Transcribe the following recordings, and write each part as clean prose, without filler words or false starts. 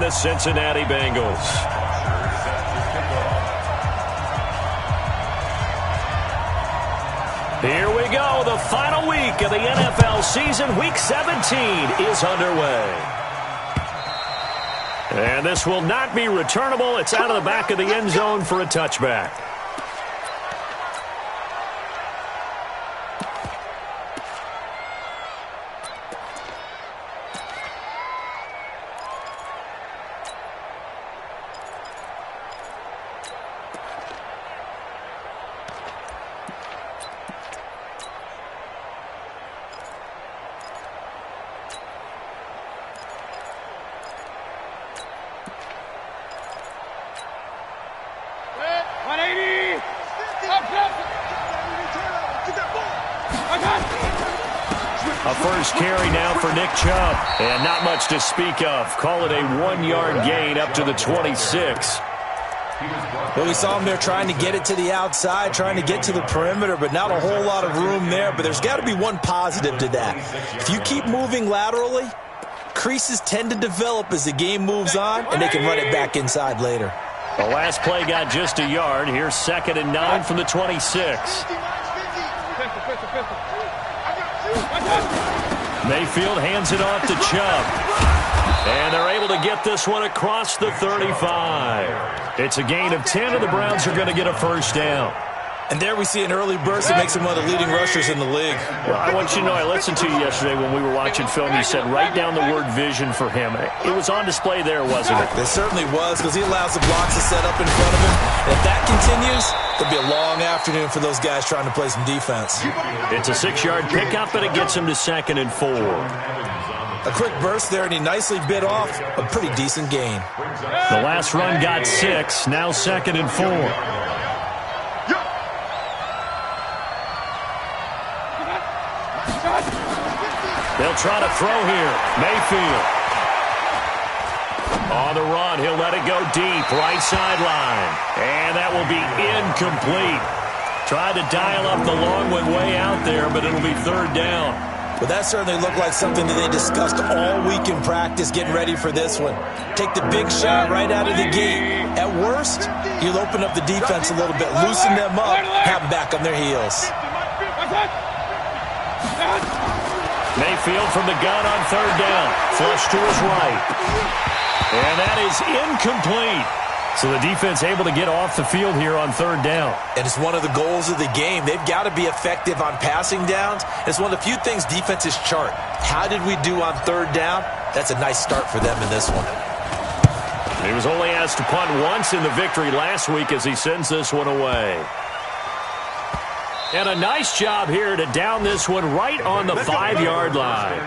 the Cincinnati Bengals. Here we go. The final week of the NFL season. Week 17 is underway. And this will not be returnable. It's out of the back of the end zone for a touchback. A first carry now for Nick Chubb. And not much to speak of. Call it a 1-yard gain up to the 26. Well, we saw him there trying to get it to the outside, trying to get to the perimeter, but not a whole lot of room there. But there's got to be one positive to that. If you keep moving laterally, creases tend to develop as the game moves on, and they can run it back inside later. The last play got just a yard. Here's 2nd and 9 from the 26. Mayfield hands it off to Chubb. And they're able to get this one across the 35. It's a gain of 10, and the Browns are going to get a first down. And there we see an early burst that makes him one of the leading rushers in the league. Well, I want you to know, I listened to you yesterday when we were watching film. You said write down the word vision for him. It was on display there, wasn't it? It certainly was, because he allows the blocks to set up in front of him. And if that continues, it'll be a long afternoon for those guys trying to play some defense. It's a 6-yard pickup, and it gets him to 2nd and 4. A quick burst there, and he nicely bit off a pretty decent gain. The last run got 6, now 2nd and 4. They'll try to throw here. Mayfield. On the run, he'll let it go deep, right sideline. And that will be incomplete. Tried to dial up the long one way out there, but it'll be 3rd down. Well, that certainly looked like something that they discussed all week in practice, getting ready for this one. Take the big shot right out of the gate. At worst, you'll open up the defense a little bit, loosen them up, have them back on their heels. Mayfield from the gun on 3rd down. Flush to his right. And that is incomplete. So the defense able to get off the field here on 3rd down. And it's one of the goals of the game. They've got to be effective on passing downs. It's one of the few things defenses chart. How did we do on 3rd down? That's a nice start for them in this one. He was only asked to punt once in the victory last week as he sends this one away. And a nice job here to down this one right on the 5-yard line.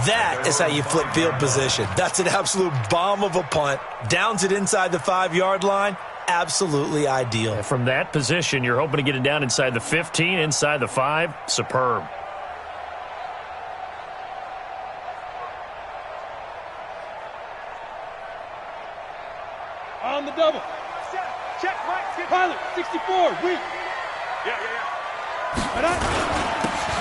That is how you flip field position. That's an absolute bomb of a punt. Downs it inside the 5-yard line. Absolutely ideal. From that position, you're hoping to get it down inside the 15, inside the 5. Superb. On the double. Check, Mike. Pilot, 64, weak. Yeah.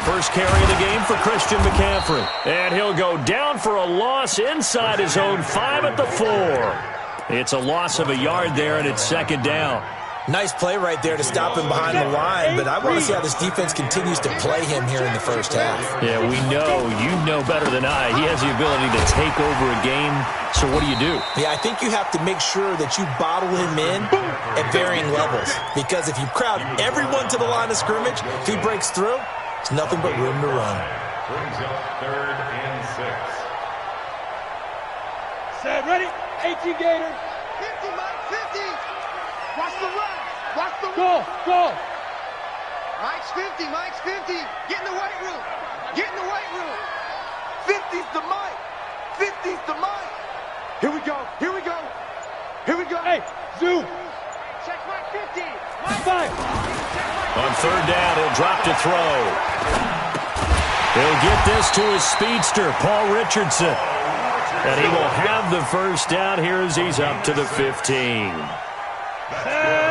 First carry of the game for Christian McCaffrey. And he'll go down for a loss inside his own 5 at the 4. It's a loss of a yard there, and it's 2nd down. Nice play right there to stop him behind the line, but I want to see how this defense continues to play him here in the first half. Yeah, we know. You know better than I. He has the ability to take over a game. So what do you do? Yeah, I think you have to make sure that you bottle him in at varying levels. Because if you crowd everyone to the line of scrimmage, if he breaks through, it's nothing but room to run. Brings up 3rd and 6. Set, ready? 18 Gator. 50, Mike, 50. Watch the run. Watch the run. Go. Mike's 50, Mike's 50. Get in the weight room. Get in the weight room. 50's the Mike. 50's the Mike. Here we go. Hey, zoom. Check Mike 50. Mike 5. On 3rd down, he'll drop to throw. He'll get this to his speedster, Paul Richardson. And he will have the first down here as he's up to the 15.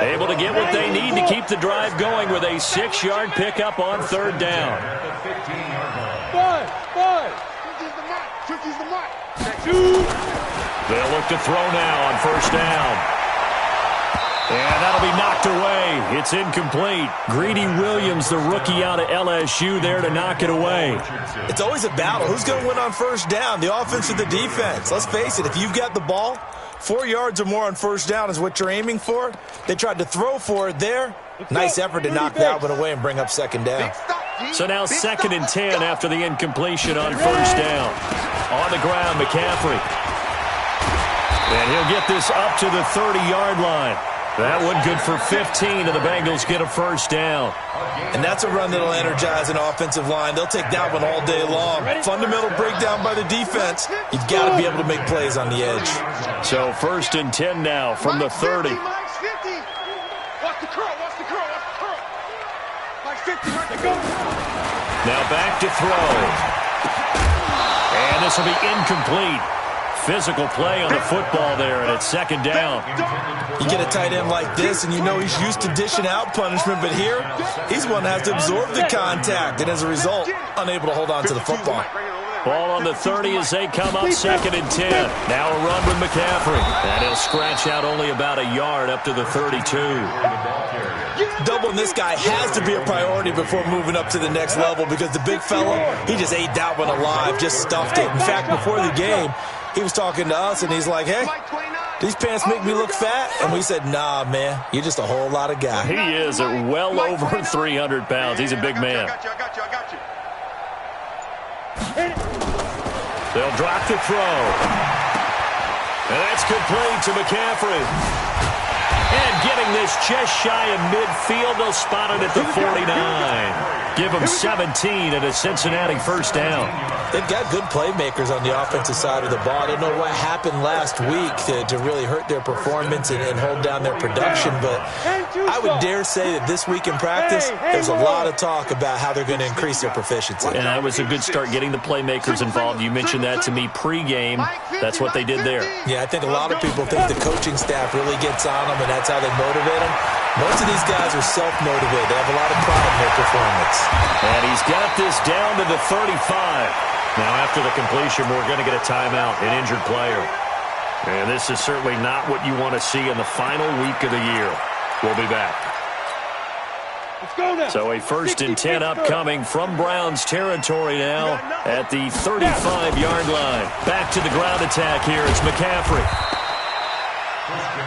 Able to get what they need to keep the drive going with a 6-yard pickup on 3rd down. 5. 50's the Mike. 50's the Mike. They'll look look to throw now on first down. And that'll be knocked away. It's incomplete. Greedy Williams, the rookie out of LSU, there to knock it away. It's always a battle. Who's going to win on first down, the offense or the defense? Let's face it, if you've got the ball, 4 yards or more on first down is what you're aiming for. They tried to throw for it there. Nice effort to knock that one away and bring up second down. So now 2nd and 10 after the incompletion on first down. On the ground, McCaffrey. And he'll get this up to the 30-yard line. That one good for 15, and the Bengals get a first down. And that's a run that'll energize an offensive line. They'll take that one all day long. Fundamental breakdown by the defense. You've got to be able to make plays on the edge. So 1st and 10 now from the 30. Mike's 50. Watch the curl, watch the curl, watch the curl. Mike's 50, right to go. Now back to throw. And this will be incomplete. Physical play on the football there, and it's 2nd down. You get a tight end like this, and you know he's used to dishing out punishment, but here, he's one that has to absorb the contact, and as a result, unable to hold on to the football. Ball on the 30 as they come up 2nd and 10. Now a run with McCaffrey, and he'll scratch out only about a yard up to the 32. Doubling this guy has to be a priority before moving up to the next level because the big fella, he just ate that one alive, just stuffed it. In fact, before the game, he was talking to us, and he's like, hey, these pants make me look fat? And we said, nah, man, you're just a whole lot of guy. He is at well over 300 pounds. He's a big man. I got you. They'll drop to throw. And that's complete to McCaffrey. And getting this just shy of midfield, they'll spot it at the 49. Give them 17 and a Cincinnati first down. They've got good playmakers on the offensive side of the ball. I don't know what happened last week to really hurt their performance and hold down their production, but I would dare say that this week in practice, there's a lot of talk about how they're going to increase their proficiency. And that was a good start getting the playmakers involved. You mentioned that to me pregame. That's what they did there. Yeah, I think a lot of people think the coaching staff really gets on them, and that's how they motivate them. Most of these guys are self-motivated. They have a lot of pride in their performance. And he's got this down to the 35. Now, after the completion, we're going to get a timeout, an injured player. And this is certainly not what you want to see in the final week of the year. We'll be back. Let's go now. So a 1st and 10 upcoming from Browns territory now at the 35-yard line. Back to the ground attack here. It's McCaffrey.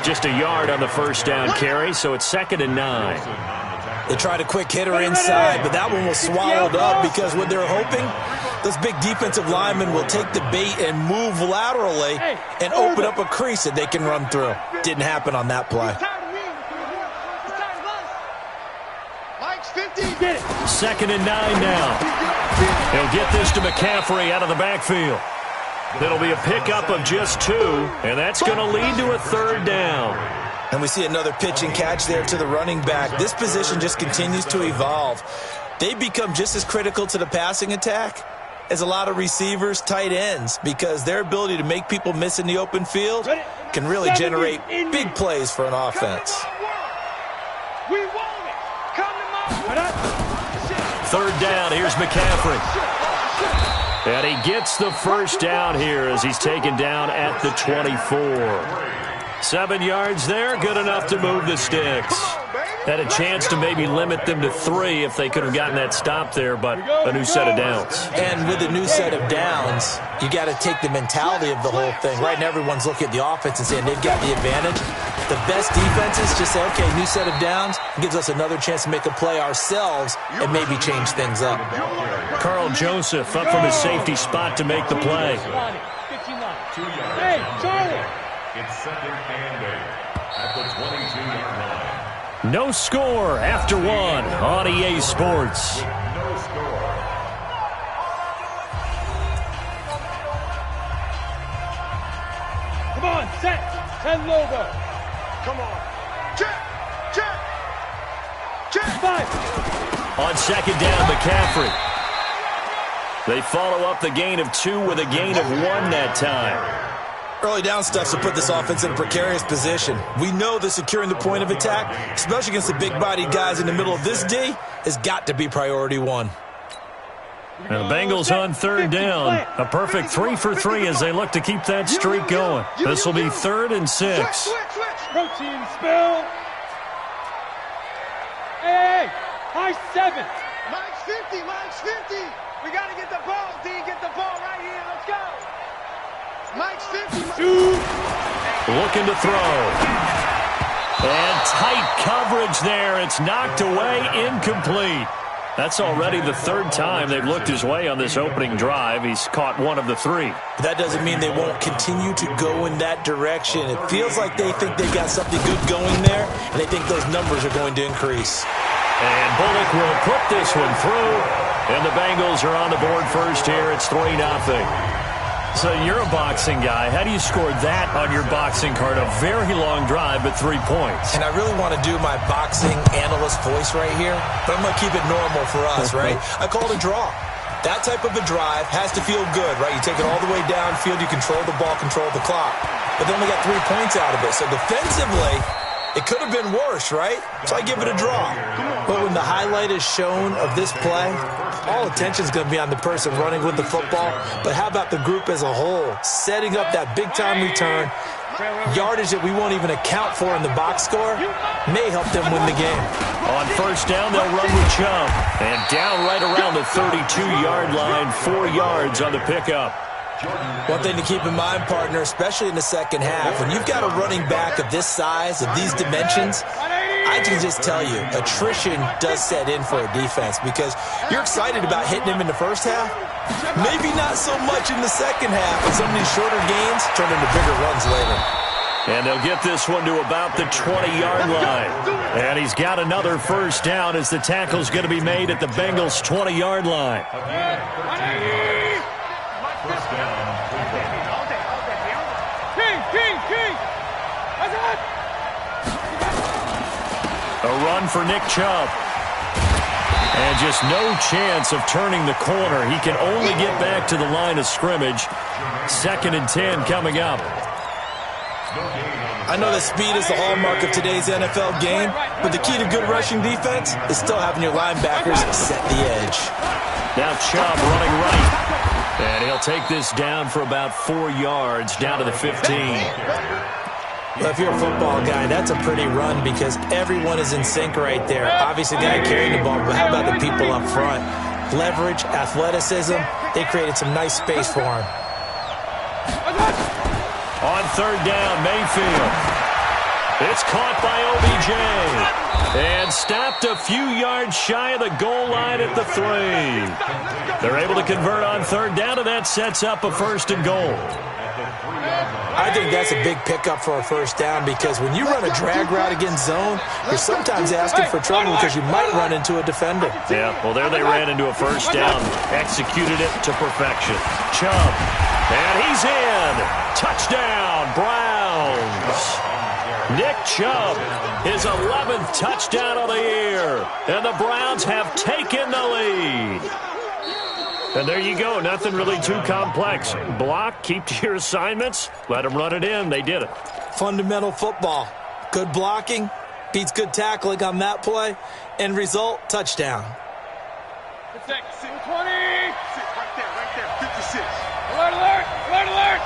Just a yard on the first down carry, so it's 2nd and 9. They tried a quick hitter inside, but that one was swallowed up because what they're hoping, those big defensive linemen will take the bait and move laterally and open up a crease that they can run through. Didn't happen on that play. Mike's 50. 2nd and 9 now. He'll get this to McCaffrey out of the backfield. It'll be a pickup of just 2, and that's going to lead to a 3rd down. And we see another pitch and catch there to the running back. This position just continues to evolve. They become just as critical to the passing attack as a lot of receivers, tight ends, because their ability to make people miss in the open field can really generate big plays for an offense. We want it. Come to my 3rd down, here's McCaffrey. And he gets the first down here as he's taken down at the 24. 7 yards there, good enough to move the sticks. Had a chance to maybe limit them to 3 if they could have gotten that stop there, but a new set of downs. And with a new set of downs, you got to take the mentality of the whole thing. Right now, everyone's looking at the offense and saying they've got the advantage. The best defenses just say, okay, new set of downs, gives us another chance to make a play ourselves and maybe change things up. Carl Joseph up from his safety spot to make the play. Hey, Charlie. It's 2nd and 8 at the 22-yard line. No score after 1 on EA Sports. No score. Come on, set. 10 logo. Come on. Check. 5. On 2nd down, McCaffrey. They follow up the gain of 2 with a gain of 1 that time. Early down stuff to put this offense in a precarious position. We know that securing the point of attack, especially against the big-bodied guys in the middle of this D, has got to be priority 1. And the Bengals on third down. A perfect 3 for 3 as they look to keep that streak going. This will be 3rd and 6. Protein spill. Hey, high 7. Mike's 50, Mike's 50. We got to get the ball, D. Get the ball right here. Let's go. Mike's 50. Looking to throw. And tight coverage there. It's knocked away, incomplete. That's already the 3rd time they've looked his way on this opening drive. He's caught 1 of the 3. That doesn't mean they won't continue to go in that direction. It feels like they think they've got something good going there, and they think those numbers are going to increase. And Bullock will put this one through, and the Bengals are on the board first here. It's 3-0. So you're a boxing guy. How do you score that on your boxing card? A very long drive, but 3 points. And I really want to do my boxing analyst voice right here, but I'm going to keep it normal for us, right? I call it a draw. That type of a drive has to feel good, right? You take it all the way downfield, you control the ball, control the clock. But then we got 3 points out of it. So defensively, it could have been worse, right? So I give it a draw. But when the highlight is shown of this play, all attention is going to be on the person running with the football. But how about the group as a whole? Setting up that big-time return, yardage that we won't even account for in the box score, may help them win the game. On first down, they'll run with Chubb. And down right around the 32-yard line, 4 yards on the pickup. One thing to keep in mind, partner, especially in the second half, when you've got a running back of this size, of these dimensions, I can just tell you, attrition does set in for a defense because you're excited about hitting him in the first half. Maybe not so much in the second half, and some of these shorter gains turn into bigger runs later. And they'll get this one to about the 20-yard line. And he's got another first down as the tackle's going to be made at the Bengals' 20-yard line. A run for Nick Chubb. And just no chance of turning the corner. He can only get back to the line of scrimmage. 2nd and 10 coming up. I know that speed is the hallmark of today's NFL game, but the key to good rushing defense is still having your linebackers set the edge. Now Chubb running right. And he'll take this down for about 4 yards, down to the 15. Well, if you're a football guy, that's a pretty run because everyone is in sync right there. Obviously, the guy carrying the ball, but how about the people up front? Leverage, athleticism, they created some nice space for him. On third down, Mayfield. It's caught by OBJ. And stopped a few yards shy of the goal line at the 3. They're able to convert on third down, and that sets up a 1st and goal. I think that's a big pickup for a first down because when you run a drag route against zone, you're sometimes asking for trouble because you might run into a defender. Yeah, well, there they ran into a first down. Executed it to perfection. Chubb. And he's in. Touchdown, Browns. Nick Chubb, his 11th touchdown of the year. And the Browns have taken the lead. And there you go. Nothing really too complex. Block, keep to your assignments, let them run it in. They did it. Fundamental football. Good blocking beats good tackling on that play. End result, touchdown. 20. Right there, 56. Alert, alert, alert, alert.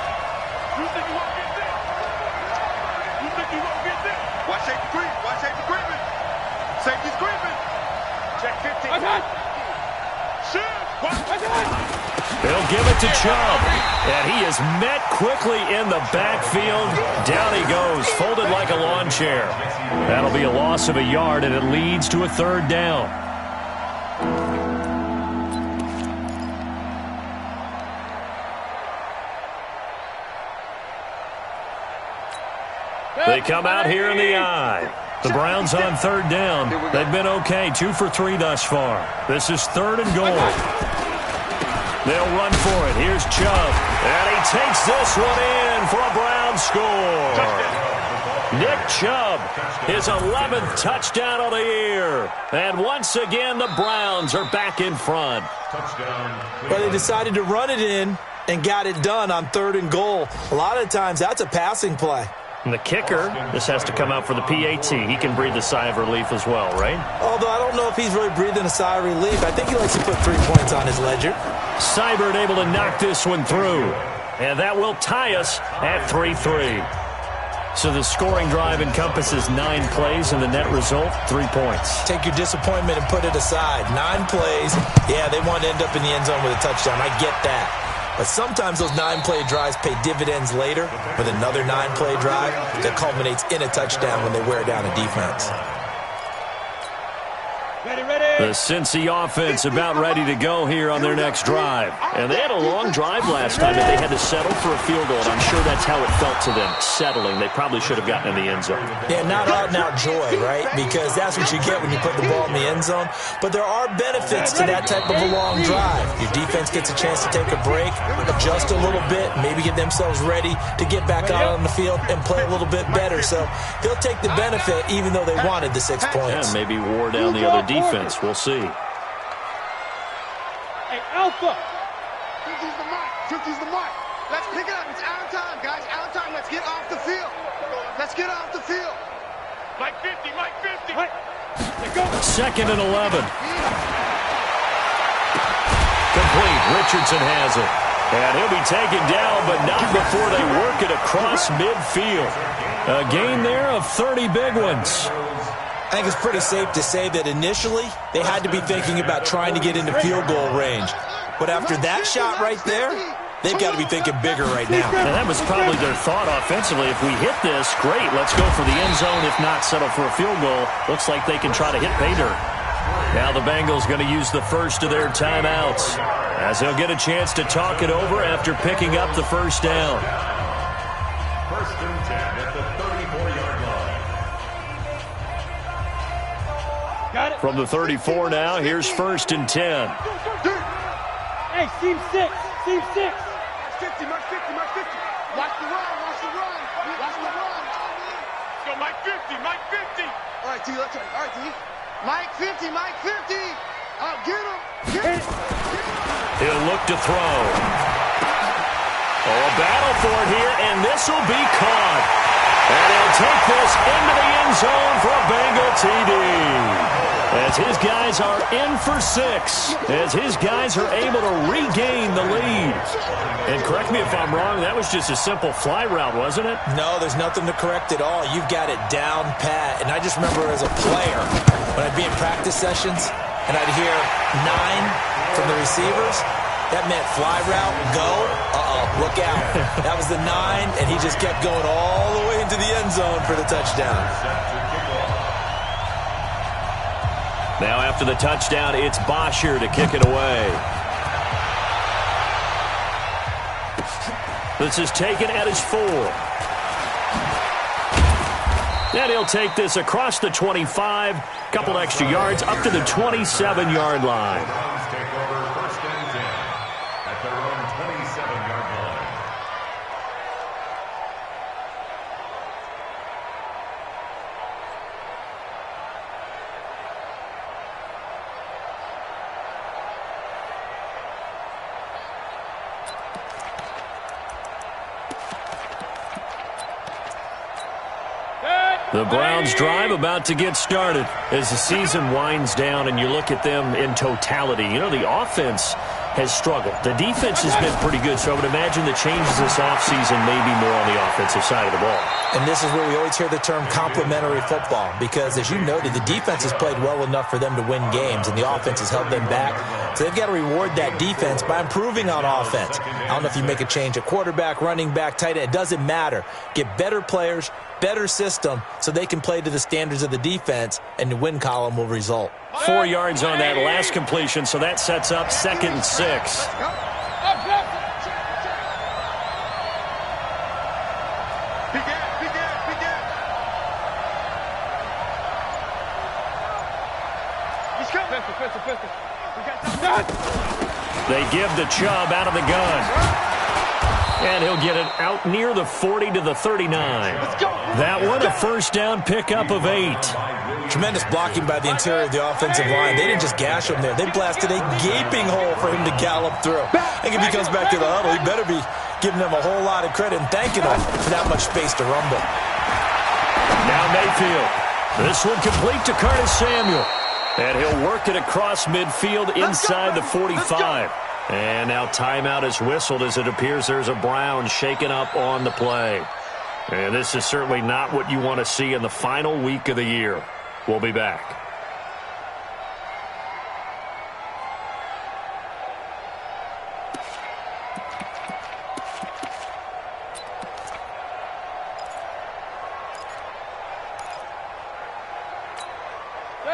You think you won't get there? You think you won't get there? Watch safety creep. Watch safety creeping. Safety's creeping. Check 15. Shoot. They'll give it to Chubb. And he is met quickly in the backfield. Down he goes, folded like a lawn chair. That'll be a loss of a yard, and it leads to a 3rd down. They come out here in the eye. The Browns on 3rd down. They've been okay, 2 for 3 thus far. This is 3rd and goal. They'll run for it. Here's Chubb. And he takes this one in for a Brown score. Nick Chubb, his 11th touchdown of the year. And once again, the Browns are back in front. Well, they decided to run it in and got it done on 3rd and goal. A lot of times, that's a passing play. And the kicker, this has to come out for the PAT. He can breathe a sigh of relief as well, right? Although I don't know if he's really breathing a sigh of relief. I think he likes to put 3 points on his ledger. Seibert able to knock this one through. And that will tie us at 3-3. So the scoring drive encompasses 9 plays, and the net result, 3 points. Take your disappointment and put it aside. 9 plays. Yeah, they want to end up in the end zone with a touchdown. I get that. But sometimes those 9-play drives pay dividends later with another 9-play drive that culminates in a touchdown when they wear down a defense. The Cincy offense about ready to go here on their next drive. And they had a long drive last time that they had to settle for a field goal, and I'm sure that's how it felt to them, settling. They probably should have gotten in the end zone. Yeah, not out-and-out joy, right? Because that's what you get when you put the ball in the end zone. But there are benefits to that type of a long drive. Your defense gets a chance to take a break, adjust a little bit, maybe get themselves ready to get back out on the field and play a little bit better. So they'll take the benefit even though they wanted the 6 points. Yeah, maybe wore down the other defense. We'll see. Hey, Alpha! 50's the mark. 50's the mark. Let's pick it up. It's out of time, guys. Out of time. Let's get off the field. Let's get off the field. Mike 50, Mike 50. Right. Let's go. 2nd and 11. Complete. Richardson has it. And he'll be taken down, but not before they work it across midfield. A gain there of 30 big ones. I think it's pretty safe to say that initially they had to be thinking about trying to get into field goal range. But after that shot right there, they've got to be thinking bigger right now. And that was probably their thought offensively. If we hit this, great, let's go for the end zone. If not, settle for a field goal. Looks like they can try to hit pay dirt. Now the Bengals going to use the first of their timeouts, as they'll get a chance to talk it over after picking up the first down. 1st and 10 at the 34-yard line. Got it. From the 34 now, here's 1st and 10. Hey, seam 6. Seam 6. 50, Mike 50, Mike 50. Watch the run, watch the run. Watch the run. Let's go, Mike 50, Mike 50. All right, D, let's go. All right, D. Mike 50, Mike 50. Get him. Get him. He'll look to throw. Oh, a battle for it here, and this will be caught. And he'll take this into the end zone for a Bengal TD. As his guys are in for 6. As his guys are able to regain the lead. And correct me if I'm wrong, that was just a simple fly route, wasn't it? No, there's nothing to correct at all. You've got it down pat. And I just remember as a player, when I'd be in practice sessions, and I'd hear 9 from the receivers, that meant fly route, go, look out. That was the 9, and he just kept going all the way into the end zone for the touchdown. Now after the touchdown, it's Bosher to kick it away. This is taken at his 4. And he'll take this across the 25, couple extra yards, up to the 27-yard line. Browns take over 1st and 10 at their own 27-yard line. The Browns drive about to get started as the season winds down and you look at them in totality. You know, the offense has struggled. The defense has been pretty good, so I would imagine the changes this offseason may be more on the offensive side of the ball. And this is where we always hear the term complementary football because, as you noted, the defense has played well enough for them to win games, and the offense has held them back. So they've got to reward that defense by improving on offense. I don't know if you make a change at quarterback, running back, tight end. It doesn't matter. Get better players, better system, so they can play to the standards of the defense, and the win column will result. 4 yards on that last completion, so that sets up 2nd and 6. They give the Chubb out of the gun. And he'll get it out near the 40 to the 39. That one, a first down pickup of 8. Tremendous blocking by the interior of the offensive line. They didn't just gash him there. They blasted a gaping hole for him to gallop through. I think if he comes back to the huddle, he better be giving them a whole lot of credit and thanking them for that much space to rumble. Now Mayfield. This one complete to Curtis Samuel. And he'll work it across midfield inside the 45. And now timeout is whistled as it appears there's a Brown shaken up on the play. And this is certainly not what you want to see in the final week of the year. We'll be back.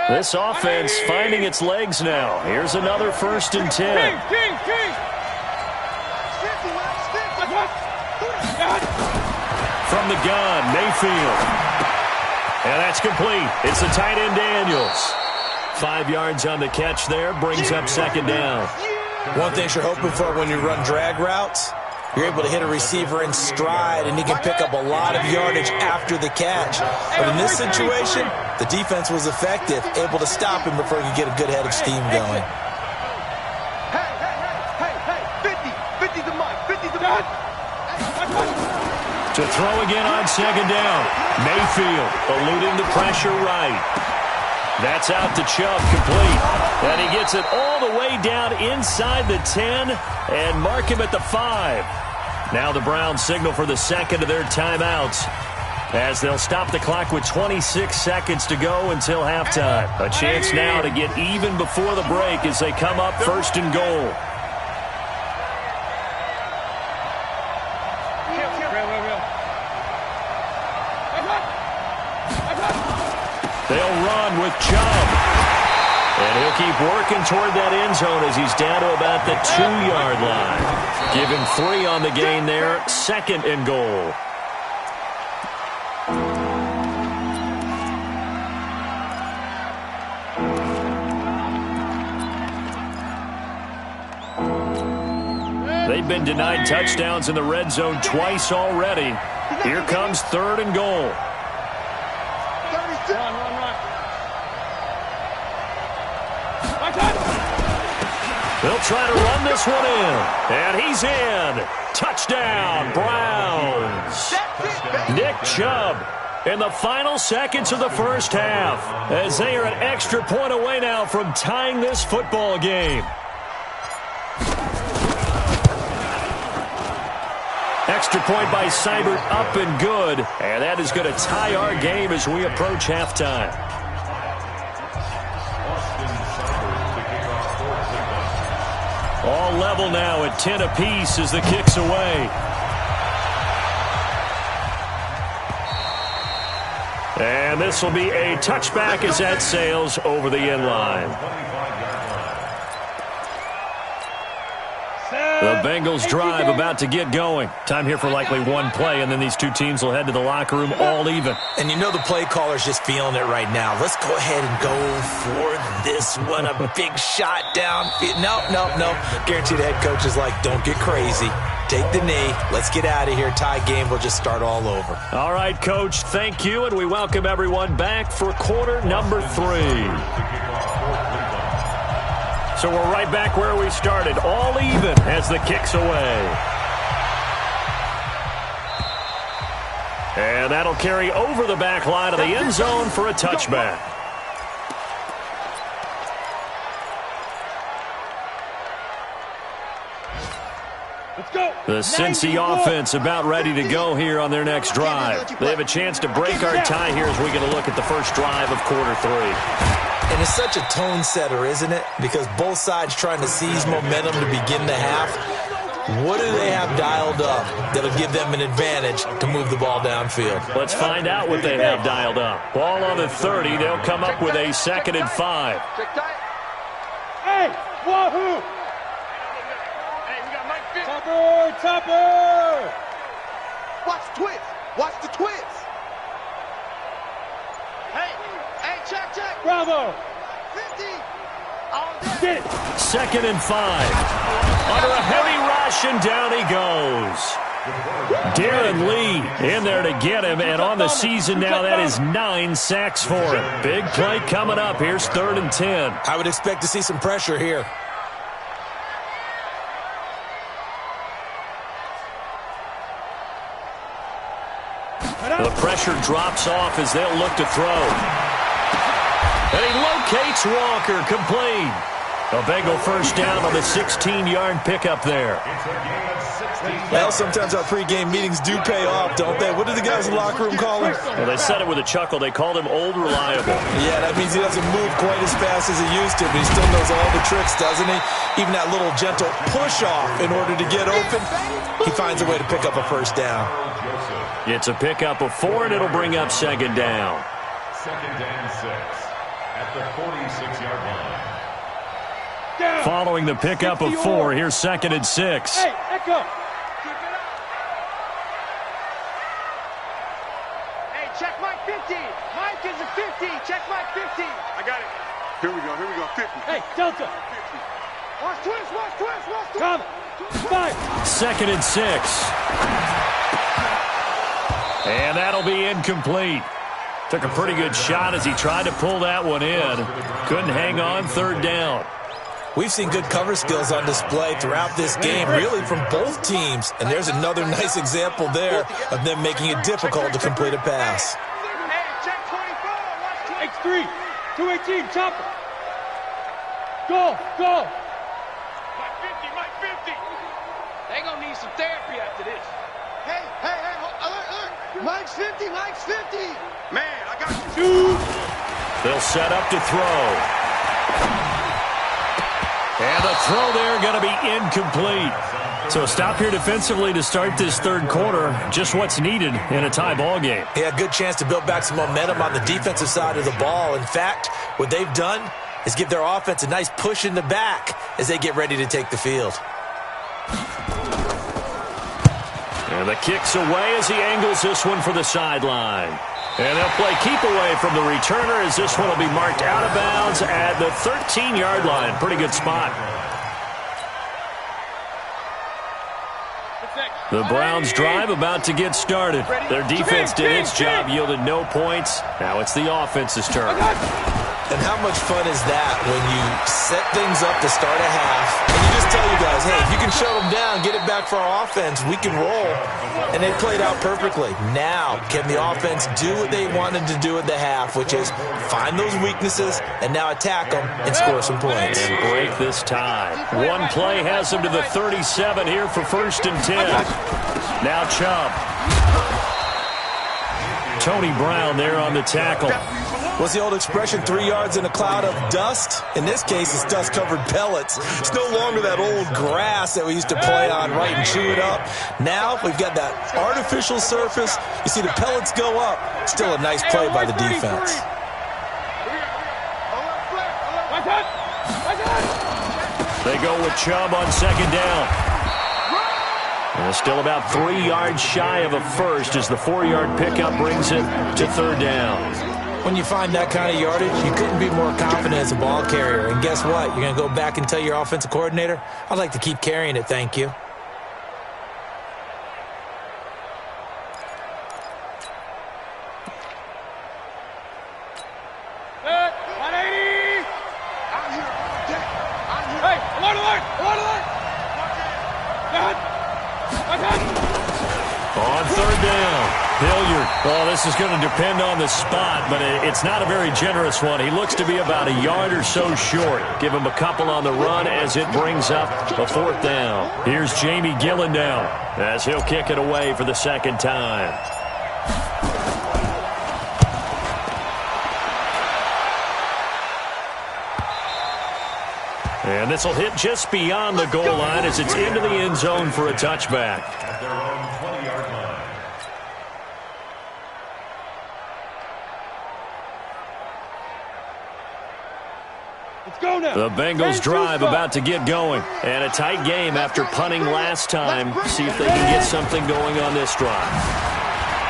This offense finding its legs now. Here's another 1st and 10. From the gun, Mayfield. And that's complete. It's the tight end Daniels. 5 yards on the catch there. Brings up 2nd down. One thing you're hoping for when you run drag routes, you're able to hit a receiver in stride, and he can pick up a lot of yardage after the catch. But in this situation, the defense was effective, able to stop him before he could get a good head of steam going. Hey, 50 the mic, 50 the mic. To throw again on 2nd down. Mayfield eluding the pressure right. That's out to Chubb, complete. And he gets it all the way down inside the 10 and mark him at the 5. Now the Browns signal for the 2nd of their timeouts as they'll stop the clock with 26 seconds to go until halftime. A chance now to get even before the break as they come up 1st and goal. They'll run with Chubb. And he'll keep working toward that end zone as he's down to about the 2-yard line. Give him 3 on the gain there. 2nd and goal. They've been denied touchdowns in the red zone twice already. Here comes 3rd and goal. They'll try to run this one in. And he's in. Touchdown, Browns. Nick Chubb in the final seconds of the 1st half as they are an extra point away now from tying this football game. Extra point by Seibert up and good. And that is going to tie our game as we approach halftime. All level now at 10 apiece as the kick's away. And this will be a touchback as that sails over the end line. The Bengals drive about to get going. Time here for likely one play, and then these two teams will head to the locker room all even. And you know the play caller's just feeling it right now. Let's go ahead and go for this one. A big shot down. No. Guaranteed the head coach is like, don't get crazy. Take the knee. Let's get out of here. Tie game. We'll just start all over. All right, Coach. Thank you, and we welcome everyone back for quarter number 3. So we're right back where we started, all even as the kick's away. And that'll carry over the back line of the end zone for a touchback. Let's go. The Cincy offense about ready to go here on their next drive. They have a chance to break our tie here as we get a look at the first drive of quarter 3. And it's such a tone setter, isn't it? Because both sides trying to seize momentum to begin the half. What do they have dialed up that'll give them an advantage to move the ball downfield? Let's find out what they have dialed up. Ball on the 30. They'll come up with a 2nd and 5. Hey, wahoo! Hey, we got Mike Vick. Topper! Watch the twist. Watch the twist. Hey, check. Bravo! 50. All day. Get it! 2nd and 5. Under a heavy rush, and down he goes. Darren Lee in there to get him, and on the season now, that is 9 sacks for him. Big play coming up. Here's 3rd and 10. I would expect to see some pressure here. The pressure drops off as they'll look to throw. And he locates Walker, complete. A Bengal first down on the 16-yard pickup there. Well, sometimes our pregame meetings do pay off, don't they? What do the guys in the locker room call him? Well, they said it with a chuckle. They called him Old Reliable. Yeah, that means he doesn't move quite as fast as he used to, but he still knows all the tricks, doesn't he? Even that little gentle push-off in order to get open, he finds a way to pick up a first down. It's a pickup of 4, and it'll bring up second down. Second and 6 at the 46-yard line. Following the pickup of 4, here's second and 6. Hey, Echo. Hey, check Mike 50. Mike is a 50. Check Mike 50. I got it. Here we go, 50. Hey, Delta. Watch twist, watch twist, watch twist. Come. 5. Second and 6. And that'll be incomplete. Took a pretty good shot as he tried to pull that one in. Couldn't hang on, third down. We've seen good cover skills on display throughout this game, really from both teams. And there's another nice example there of them making it difficult to complete a pass. Hey, check 24. Watch X3. twist. 218. Chopper. Go. Mike 50. They gonna need some therapy after this. Hey, alert. Mike's 50. Man, I got you. They'll set up to throw. And the throw there going to be incomplete. So a stop here defensively to start this third quarter. Just what's needed in a tie ball game. Yeah, good chance to build back some momentum on the defensive side of the ball. In fact, what they've done is give their offense a nice push in the back as they get ready to take the field. And the kick's away as he angles this one for the sideline. And they'll play keep away from the returner as this one will be marked out of bounds at the 13-yard line. Pretty good spot. The Browns drive about to get started. Their defense did its job, yielded no points. Now it's the offense's turn. And how much fun is that when you set things up to start a half and you just tell you guys, hey, if you can shut them down, get it back for our offense, we can roll. And they played out perfectly. Now, can the offense do what they wanted to do at the half, which is find those weaknesses and now attack them and score some points. And break this tie. One play has them to the 37 here for first and 10. Now Chubb. Tony Brown there on the tackle. What's the old expression, 3 yards in a cloud of dust? In this case, it's dust-covered pellets. It's no longer that old grass that we used to play on, right, and chew it up. Now we've got that artificial surface. You see the pellets go up. Still a nice play by the defense. They go with Chubb on second down. And still about 3 yards shy of a first as the 4-yard pickup brings it to third down. When you find that kind of yardage, you couldn't be more confident as a ball carrier. And guess what? You're going to go back and tell your offensive coordinator, I'd like to keep carrying it, thank you. On third down, Hilliard. Well, this is going to depend on the spot, but it's not a very generous one. He looks to be about a yard or so short. Give him a couple on the run as it brings up a fourth down. Here's Jamie Gillen down as he'll kick it away for the second time. And this will hit just beyond the goal line as it's into the end zone for a touchback. At their own 20-yard line. Let's go now. The Bengals drive about to get going. And a tight game after punting last time. See if they can get something going on this drive.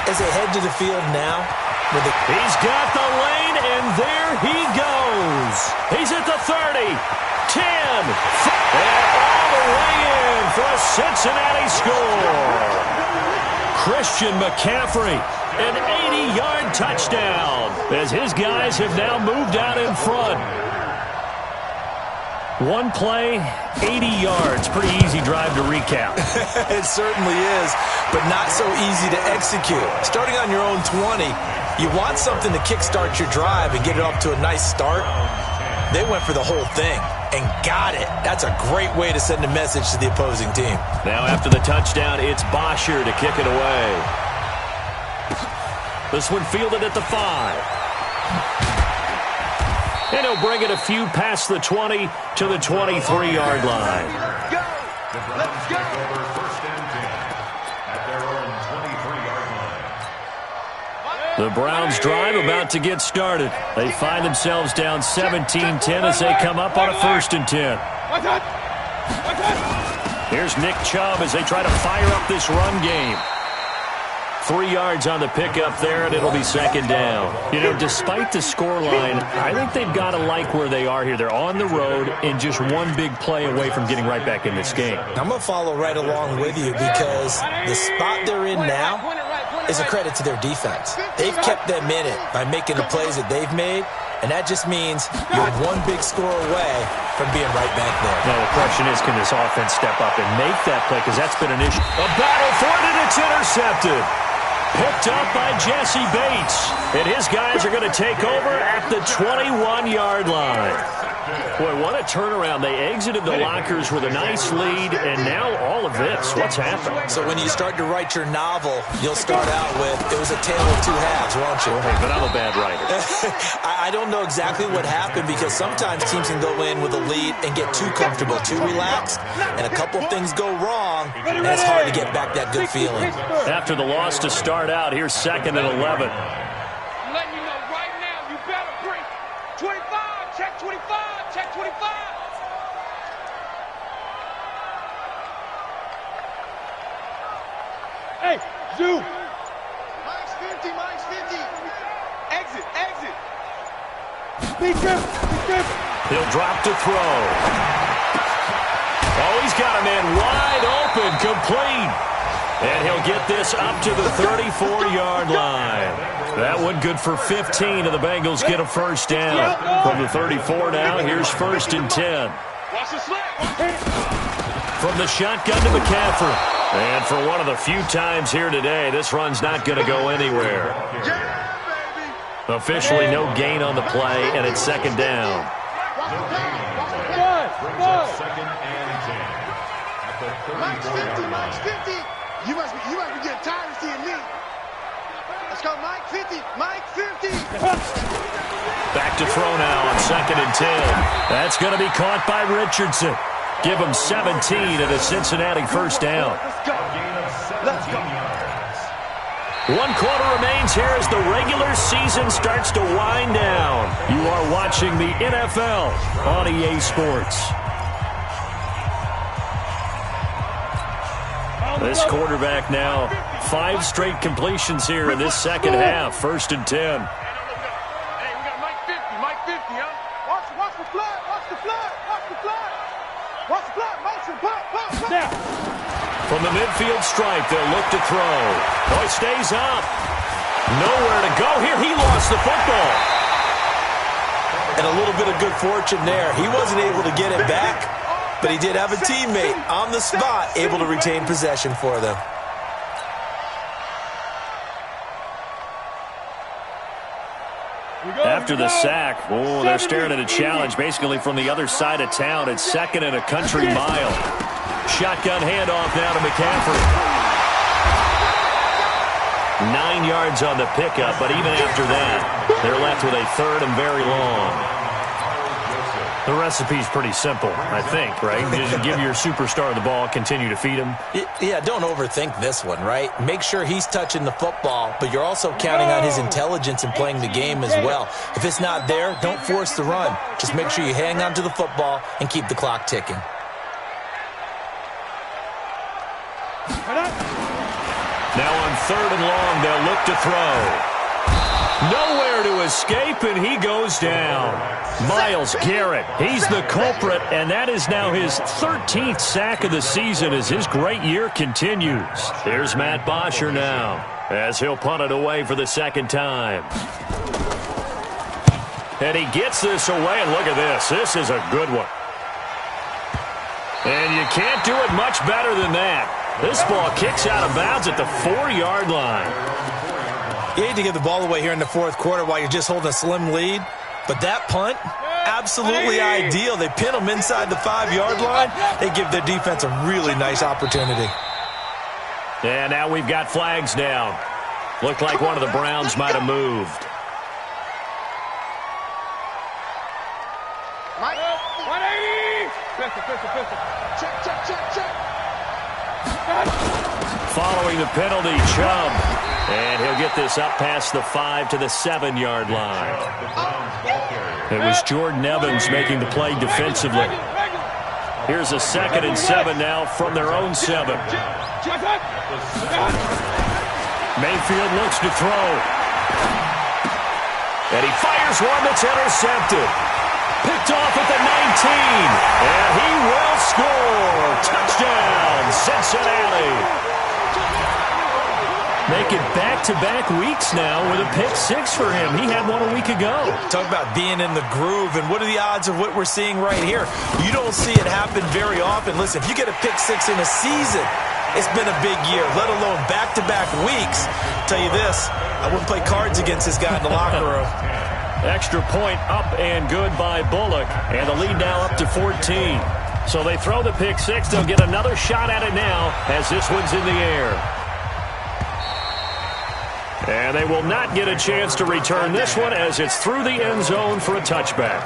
As they head to the field now. He's got the lane, and there he goes. He's at the 30, 10, and all the way in for a Cincinnati score. Christian McCaffrey, an 80-yard touchdown as his guys have now moved out in front. One play, 80 yards. Pretty easy drive to recap. It certainly is, but not so easy to execute. Starting on your own 20, you want something to kickstart your drive and get it off to a nice start. They went for the whole thing and got it. That's a great way to send a message to the opposing team. Now after the touchdown, it's Bosher to kick it away. This one fielded at the 5. And he'll bring it a few past the 20 to the 23-yard line. Let's go. First and 10 at their own 23-yard line. The Browns drive about to get started. They find themselves down 17-10 as they come up on a 1st and 10. Here's Nick Chubb as they try to fire up this run game. 3 yards on the pickup there, and it'll be 2nd down. You know, despite the scoreline, I think they've got to like where they are here. They're on the road and just one big play away from getting right back in this game. I'm going to follow right along with you because the spot they're in now is a credit to their defense. They've kept them in it by making the plays that they've made, and that just means you're one big score away from being right back there. Now, the question is, can this offense step up and make that play? Because that's been an issue. A battle for it, and it's intercepted. Picked up by Jesse Bates. And his guys are going to take over at the 21-yard line. Boy, what a turnaround. They exited the lockers with a nice lead, and now all of this. What's happened? So when you start to write your novel, you'll start out with, it was a tale of two halves, won't you? Hey, but I'm a bad writer. I don't know exactly what happened because sometimes teams can go in with a lead and get too comfortable, too relaxed, and a couple things go wrong, and it's hard to get back that good feeling. After the loss to start out, here's 2nd and 11. I'm letting you know right now, you better bring 25, check 25, check 25. Hey, Zoo. Mike's 50, Mike's 50. Exit, exit. Speed trip. He'll drop to throw. Oh, he's got a man wide open, complete. And he'll get this up to the 34-yard line. That one good for 15, and the Bengals get a 1st down. From the 34 now, here's 1st and 10. Watch the slip. From the shotgun to McCaffrey. And for one of the few times here today, this run's not going to go anywhere. Yeah, baby. Officially no gain on the play, and it's 2nd down. Brings up 2nd and 10 at the 34-yard Mike's 50, Mike's line. 50. You must be getting tired of seeing me. Let's go, Mike 50, Mike 50. Back to throw now on 2nd and 10. That's going to be caught by Richardson. Give him 17 at a Cincinnati 1st down. Let's go. 1 quarter remains here as the regular season starts to wind down. You are watching the NFL on EA Sports. This quarterback now, 5 straight completions here in this 2nd half. 1st and 10. Hey, we got Mike 50, Mike 50, huh? Watch the flood, watch the flood, watch the flood. Watch the flood, motion, pop. Now. From the midfield stripe, they'll look to throw. Oh, he stays up. Nowhere to go here. He lost the football. And a little bit of good fortune there. He wasn't able to get it back, but he did have a teammate on the spot able to retain possession for them. After the sack, oh, they're staring at a challenge basically from the other side of town. It's 2nd and a country mile. Shotgun handoff now to McCaffrey. 9 yards on the pickup, but even after that, they're left with a 3rd and very long. The recipe's pretty simple, I think, right? Just give your superstar the ball, continue to feed him. Yeah, don't overthink this one, right? Make sure he's touching the football, but you're also counting on his intelligence in playing the game as well. If it's not there, don't force the run. Just make sure you hang on to the football and keep the clock ticking. Now on 3rd and long, they'll look to throw. Nowhere to escape, and he goes down. Myles Garrett, he's the culprit, and that is now his 13th sack of the season as his great year continues. Here's Matt Bosher now, as he'll punt it away for the 2nd time. And he gets this away, and look at this. This is a good one. And you can't do it much better than that. This ball kicks out of bounds at the 4-yard line. You hate to give the ball away here in the fourth quarter while you're just holding a slim lead, but that punt, absolutely ideal. They pin them inside the 5-yard line. They give their defense a really nice opportunity. And now we've got flags down. Looked like one of the Browns might have moved. Mike. 180! Check. Following the penalty, Chubb. And he'll get this up past the 5 to the 7-yard line. It was Jordan Evans making the play defensively. Here's a 2nd and 7 now from their own 7. Mayfield looks to throw. And he fires one that's intercepted. Picked off at the 19. And he will score. Touchdown, Cincinnati. Make it back-to-back weeks now with a pick 6 for him. He had one a week ago. Talk about being in the groove, and what are the odds of what we're seeing right here? You don't see it happen very often. Listen, if you get a pick 6 in a season, it's been a big year, let alone back-to-back weeks. I'll tell you this, I wouldn't play cards against this guy in the locker room. Extra point up and good by Bullock, and the lead now up to 14. So they throw the pick 6. They'll get another shot at it now as this one's in the air. And they will not get a chance to return this one as it's through the end zone for a touchback.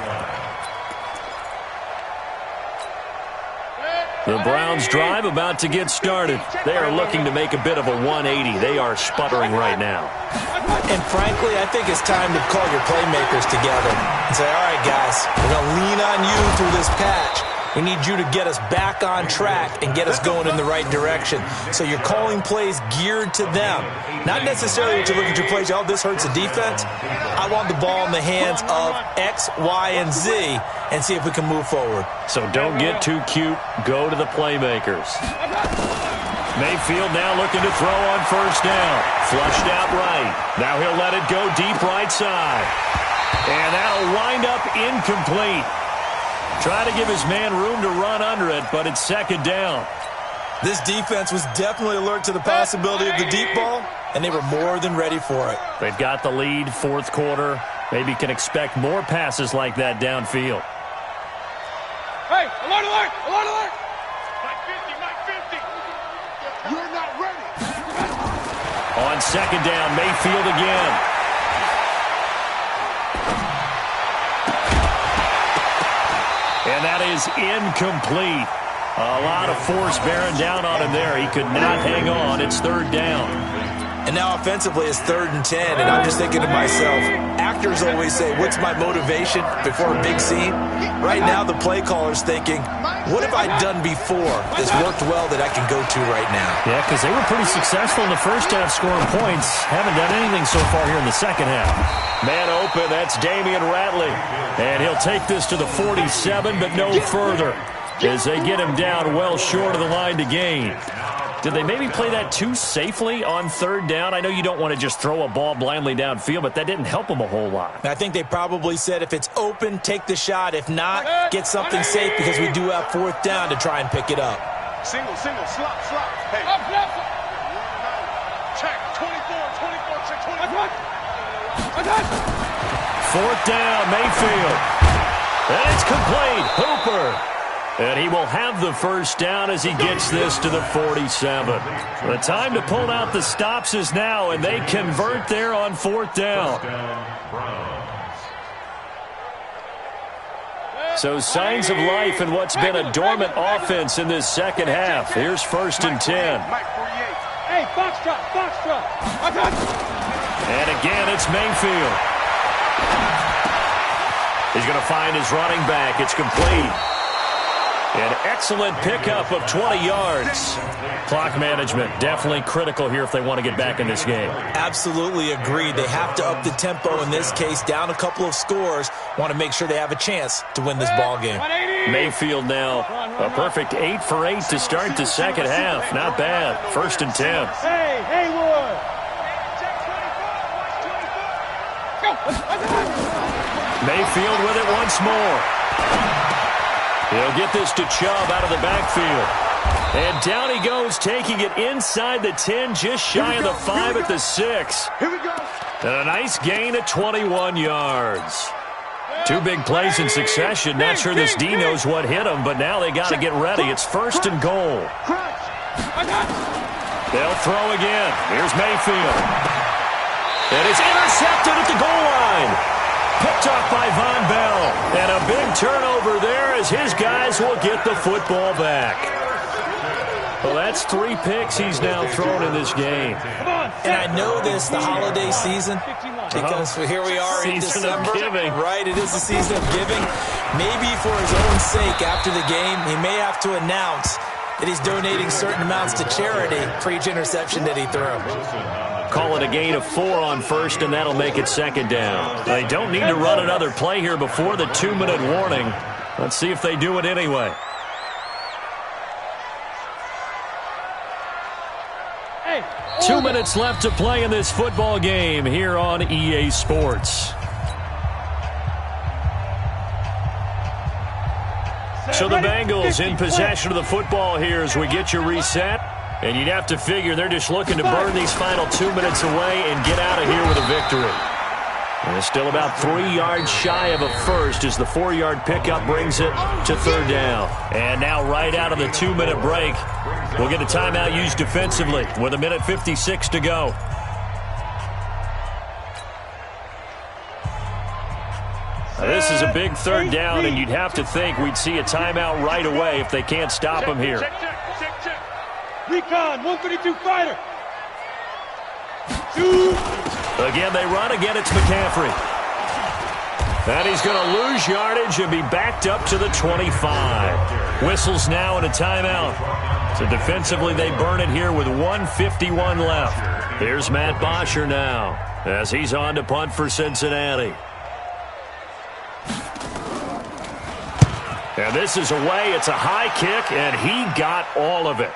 The Browns drive about to get started. They are looking to make a bit of a 180. They are sputtering right now. And frankly, I think it's time to call your playmakers together and say, all right, guys, we're going to lean on you through this patch. We need you to get us back on track and get us going in the right direction. So you're calling plays geared to them. Not necessarily to look at your plays, oh, this hurts the defense. I want the ball in the hands of X, Y, and Z and see if we can move forward. So don't get too cute. Go to the playmakers. Mayfield now looking to throw on first down. Flushed out right. Now he'll let it go deep right side. And that'll wind up incomplete. Try to give his man room to run under it, but it's 2nd down. This defense was definitely alert to the possibility of the deep ball, and they were more than ready for it. They've got the lead, 4th quarter. Maybe can expect more passes like that downfield. Hey, alert, alert, alert, alert! Mike 50. You're not ready. On 2nd down, Mayfield again. And that is incomplete. A lot of force bearing down on him there. He could not hang on. It's 3rd down. And now offensively it's 3rd and 10, and I'm just thinking to myself, actors always say, what's my motivation before a big scene? Right now the play caller's thinking, what have I done before that's worked well that I can go to right now? Yeah, because they were pretty successful in the first half scoring points. Haven't done anything so far here in the second half. Man open, that's Damian Ratley. And he'll take this to the 47, but no further as they get him down well short of the line to gain. Did they maybe play that too safely on 3rd down? I know you don't want to just throw a ball blindly downfield, but that didn't help them a whole lot. I think they probably said if it's open, take the shot. If not, get something safe because we do have 4th down to try and pick it up. Single, slop. Hey. Up. Check, 24, check 24. 4th down, Mayfield. And it's complete. Hooper. And he will have the first down as he gets this to the 47. The time to pull out the stops is now, and they convert there on 4th down. So signs of life in what's been a dormant offense in this second half. Here's 1st and 10. Hey, Foxtrot. And again, it's Mayfield. He's going to find his running back. It's complete. An excellent pickup of 20 yards. Clock management definitely critical here if they want to get back in this game. Absolutely agreed. They have to up the tempo in this case, down a couple of scores. Want to make sure they have a chance to win this ball game. Mayfield now a perfect 8 for 8 to start the second half. Not bad. 1st and 10. Hey, Haywood. Go. Mayfield with it once more. He'll get this to Chubb out of the backfield. And down he goes, taking it inside the 10, just shy of the 5 at the 6. Here we go. And a nice gain of 21 yards. 2 big plays in succession. Not sure this D knows what hit him, but now they got to get ready. It's 1st and goal. They'll throw again. Here's Mayfield. And it's intercepted at the goal line. Picked off by Von Bell. And a big turnover there as his guys will get the football back. Well, that's 3 picks he's now thrown in this game. And I know this, the holiday season, because here we are in December. Right, it is the season of giving. Maybe for his own sake after the game, he may have to announce that he's donating certain amounts to charity for each interception that he threw. Call it a gain of 4 on 1st, and that'll make it 2nd down. They don't need to run another play here before the 2-minute warning. Let's see if they do it anyway. Hey, 2 minutes left to play in this football game here on EA Sports. So the Bengals in possession of the football here as we get you reset. And you'd have to figure they're just looking to burn these final 2 minutes away and get out of here with a victory. And it's still about 3 yards shy of a first as the 4-yard pickup brings it to 3rd down. And now right out of the 2-minute break, we'll get a timeout used defensively with 1:56 to go. Now, this is a big 3rd down, and you'd have to think we'd see a timeout right away if they can't stop him here. Recon, 132 fighter. Again, they run. Again, it's McCaffrey. And he's going to lose yardage and be backed up to the 25. Whistles now and a timeout. So defensively, they burn it here with 1:51 left. Here's Matt Bosher now as he's on to punt for Cincinnati. And this is away. It's a high kick, and he got all of it.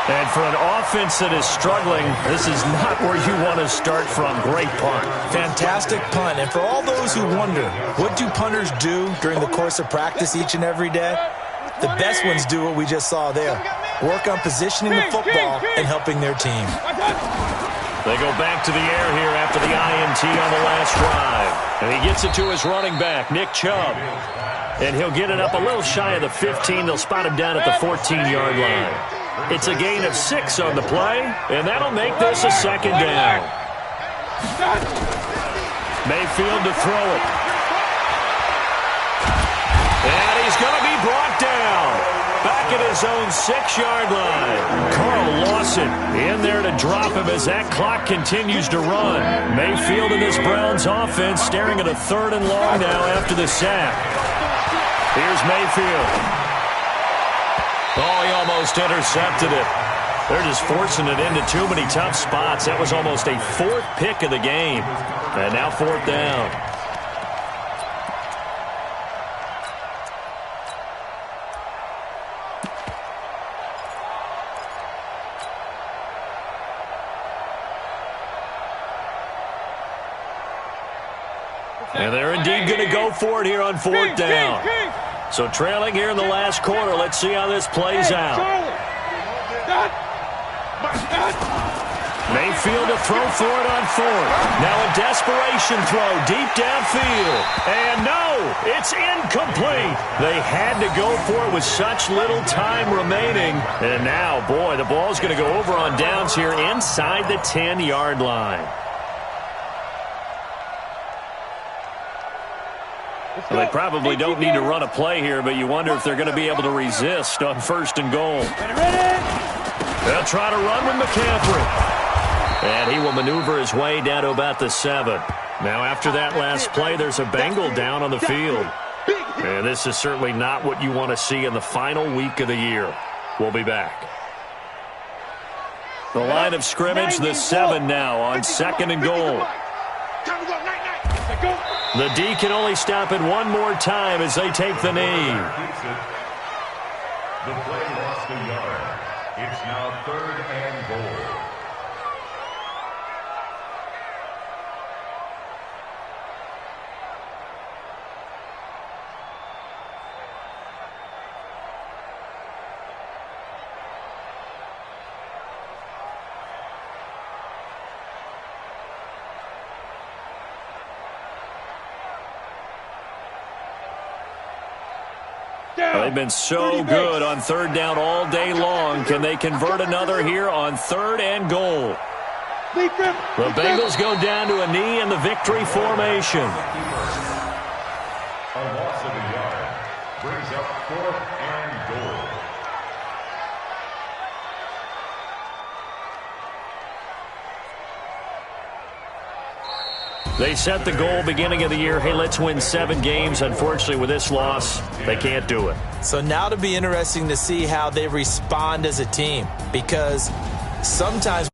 And for an offense that is struggling, this is not where you want to start from. Great punt. Fantastic punt. And for all those who wonder, what do punters do during the course of practice each and every day? The best ones do what we just saw there. Work on positioning the football and helping their team. They go back to the air here after the INT on the last drive. And he gets it to his running back, Nick Chubb. And he'll get it up a little shy of the 15. They'll spot him down at the 14-yard line. It's a gain of 6 on the play, and that'll make this a 2nd down. Mayfield to throw it. And he's going to be brought down. Back at his own 6-yard line. Carl Lawson in there to drop him as that clock continues to run. Mayfield and this Browns offense staring at a 3rd and long now after the sack. Here's Mayfield. Oh, he almost intercepted it. They're just forcing it into too many tough spots. That was almost a 4th pick of the game. And now 4th down. And they're indeed going to go for it here on 4th down. So trailing here in the last quarter. Let's see how this plays out. Mayfield to throw for it on 4th. Now a desperation throw deep downfield. And no, it's incomplete. They had to go for it with such little time remaining. And now, boy, the ball's going to go over on downs here inside the 10-yard line. Well, they probably don't need to run a play here, but you wonder if they're going to be able to resist on 1st and goal. They'll try to run with McCaffrey. And he will maneuver his way down to about the 7. Now, after that last play, there's a Bengal down on the field. And this is certainly not what you want to see in the final week of the year. We'll be back. The line of scrimmage, the 7 now on 2nd and goal. The D can only stop it one more time as they take the knee. The play lost a yard. It's now 3rd and goal. They've been so good on third down all day long. Can they convert another here on 3rd and goal? The Bengals go down to a knee in the victory formation. A loss of a yard brings up 4th and goal. They set the goal beginning of the year. Hey, let's win 7 games. Unfortunately, with this loss, they can't do it. So now it'll be interesting to see how they respond as a team, because sometimes